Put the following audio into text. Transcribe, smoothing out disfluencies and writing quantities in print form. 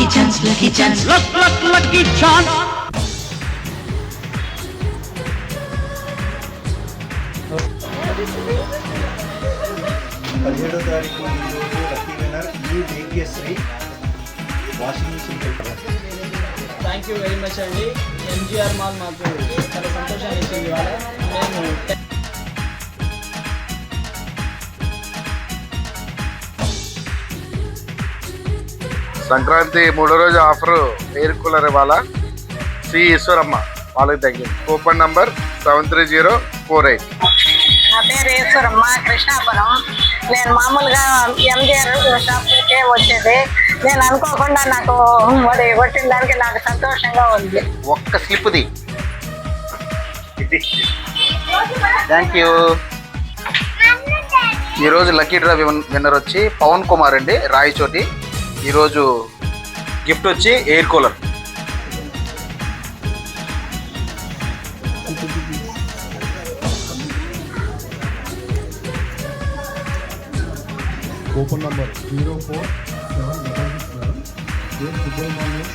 lucky chance, lucky chance. 17వ తారీఖు ఈరోజు lucky winner ఈ భాగ్యశ్రీ వాషింగ్ మిషన్ పెట్టారు. థ్యాంక్ యూ వెరీ మచ్ అండి. ఎంజీఆర్ మాల్ మాకు చాలా సంతోషాన్ని ఇచ్చింది. వాళ్ళ నేను సంక్రాంతి మూడో రోజు ఆఫర్ ఎయిర్ కూలర్ ఇవాళ శ్రీ ఈశ్వరమ్మ వాళ్ళకి తగ్గింది. Coupon number 73048. నా పేరు ఈశ్వరమ్మ, కృష్ణాపురం. నేను మామూలుగా ఎంజిఆర్ షాప్కే వచ్చేది. నేను అనుకోకుండా నాకు మరి కొట్టిన దానికి నాకు సంతోషంగా ఉంది. ఒక్క స్లిప్ది. Thank you. ఈరోజు లక్కీ డ్రా విన్నర్ వచ్చి పవన్ కుమార్ అండి, రాయచోటి. ఈరోజు గిఫ్ట్ వచ్చి air cooler. Coupon number 04767 Subrahmanyam,